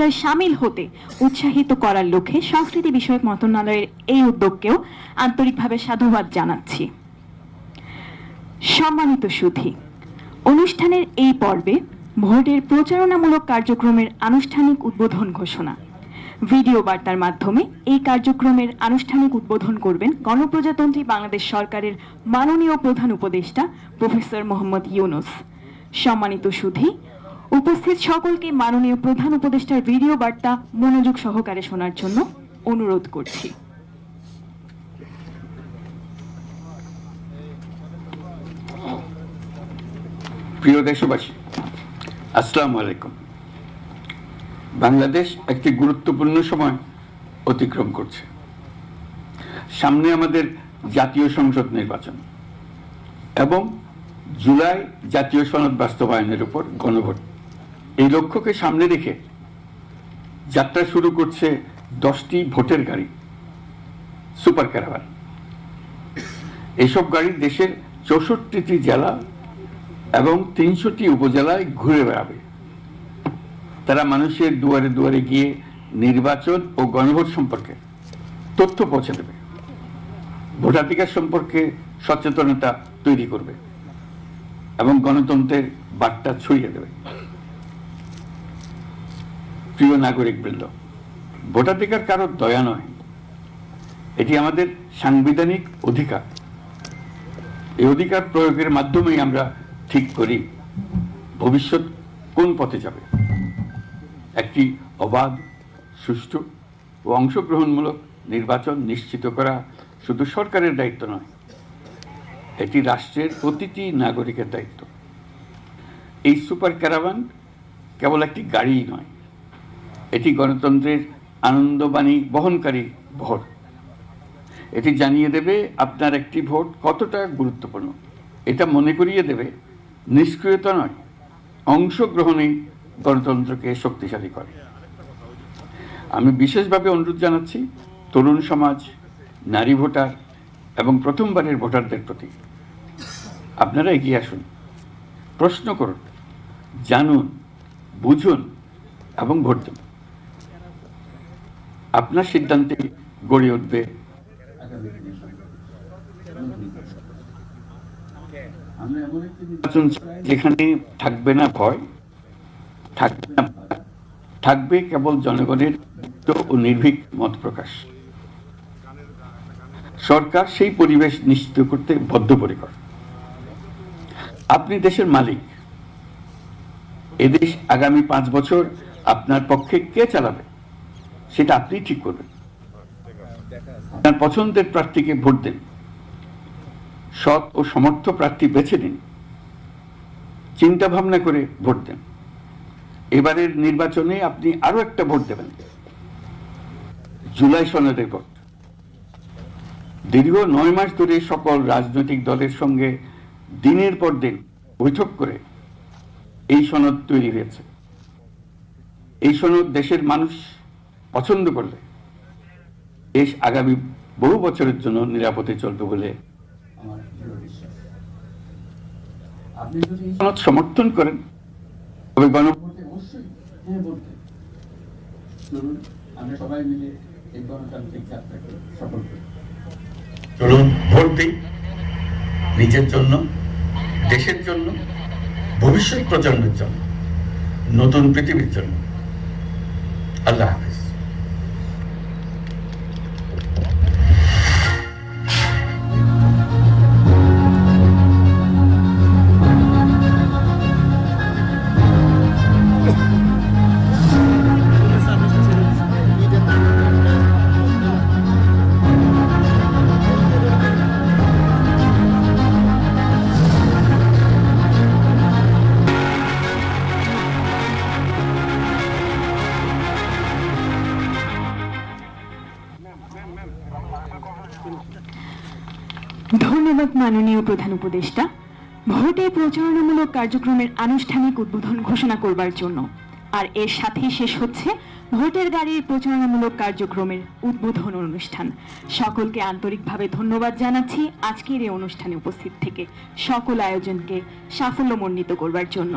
প্রতিযোগিতায় সামিল হতে উৎসাহিত করার লক্ষ্যে সংস্কৃতি বিষয়ক মন্ত্রণালয়ের এই উদ্যোগকেও আন্তরিকভাবে সাধুবাদ জানাচ্ছি। সম্মানিত সুধী, অনুষ্ঠানের এই পর্বে ভোটের প্রচারণামূলক কার্যক্রমের আনুষ্ঠানিক উদ্বোধন ঘোষণা। ভিডিও বার্তার মাধ্যমে এই কার্যক্রমের আনুষ্ঠানিক উদ্বোধন করবেন গণপ্রজাতন্ত্রী বাংলাদেশ সরকারের মাননীয় প্রধান উপদেষ্টা প্রফেসর মোহাম্মদ ইউনূস। সম্মানিত সুধী, উপস্থিত সকলকে মাননীয় প্রধান উপদেষ্টার ভিডিও বার্তা মনোযোগ সহকারে শোনার জন্য অনুরোধ করছি। প্রিয় দেশবাসী, আসসালামু আলাইকুম। বাংলাদেশ একটি গুরুত্বপূর্ণ সময় অতিক্রম করছে। সামনে আমাদের জাতীয় সংসদ নির্বাচন এবং জুলাই জাতীয় সনদ বাস্তবায়নের উপর গণভোট। এই লক্ষ্যকে সামনে রেখে যাত্রা শুরু করছে 10টি ভোটের গাড়ি, সুপার ক্যারাভান। এইসব গাড়ি দেশের 64টি জেলা এবং 300টি উপজেলায় ঘুরে বেড়াবে। তারা মানুষের দুয়ারে দুয়ারে গিয়ে নির্বাচন ও গণভোট সম্পর্কে তথ্য পৌঁছে দেবে, ভোটাধিকার সম্পর্কে সচেতনতা তৈরি করবে এবং গণতন্ত্রের বার্তা ছড়িয়ে দেবে। প্রিয় নাগরিকবৃন্দ, ভোটাধিকার কারো দয়া নয়, এটি আমাদের সাংবিধানিক অধিকার। এই অধিকার প্রয়োগের মাধ্যমেই আমরা ঠিক করি ভবিষ্যৎ কোন পথে যাবে। একটি অবাধ, সুষ্ঠু ও অংশগ্রহণমূলক নির্বাচন নিশ্চিত করা শুধু সরকারের দায়িত্ব নয়, এটি রাষ্ট্রের প্রতিটি নাগরিকের দায়িত্ব। এই সুপার ক্যারাভান কেবল একটি গাড়ি নয়, এটি গণতন্ত্রের আনন্দবাণী বহনকারী ভোট। এটি জানিয়ে দেবে আপনার একটি ভোট কতটা গুরুত্বপূর্ণ। এটা মনে করিয়ে দেবে নিষ্ক্রিয়তা নয়, অংশগ্রহণই গণতন্ত্রকে শক্তিশালী করে। আমি বিশেষভাবে অনুরোধ জানাচ্ছি তরুণ সমাজ, নারী ভোটার এবং প্রথমবারের ভোটারদের প্রতি, আপনারা এগিয়ে আসুন, প্রশ্ন করুন, জানুন, বুঝুন এবং ভোট দেন। আপনার সিদ্ধান্তে গড়ে উঠবে যেখানে থাকবে না ভয়, থাকবে কেবল জনগণের ও নির্ভীক মত প্রকাশ। সরকার সেই পরিবেশ নিশ্চিত করতে বদ্ধপরিকর। আপনি দেশের মালিক। এদেশ আগামী 5 বছর আপনার পক্ষে কে চালাবে সেটা আপনি ঠিক করবেন। আপনার পছন্দের প্রার্থীকে ভোট দেন, সৎ ও সমর্থ প্রার্থী বেছে নিন, চিন্তা ভাবনা করে ভোট দেন। এবারের নির্বাচনে আপনি আরো একটা ভোট দেবেন, জুলাই সনদের ভোট। দীর্ঘ 9 মাস ধরে সকল রাজনৈতিক দলের সঙ্গে দিনের পর দিন বৈঠক করে এই সনদ তৈরি হয়েছে। এই সনদ দেশের মানুষ পছন্দ করলে দেশ আগামী বহু বছরের জন্য নিরাপদে চলবে বলে আমার দৃঢ় বিশ্বাস। আপনি যদি এই সনদ সমর্থন করেন তবে গণভোটে অবশ্যই হ্যাঁ ভোট দেন। চলুন আমরা সবাই মিলে এই গণতান্ত্রিক যাত্রাকে সফল করি। চলুন ভোট দিই, নিজের জন্য, দেশের জন্য, ভবিষ্যৎ প্রজন্মের জন্য, নতুন পৃথিবীর জন্য। আল্লাহ হাফেজ। ধন্যবাদ মাননীয় প্রধান উপদেষ্টা ভোটে প্রচারণামূলক কার্যক্রমের আনুষ্ঠানিক উদ্বোধন ঘোষণা করবার জন্য। আর এর সাথেই শেষ হচ্ছে ভোটের গাড়ির প্রচারণামূলক কার্যক্রমের উদ্বোধন অনুষ্ঠান। সকলকে আন্তরিকভাবে ধন্যবাদ জানাচ্ছি আজকের এই অনুষ্ঠানে উপস্থিত থেকে সকল আয়োজনকে সাফল্যমণ্ডিত করবার জন্য।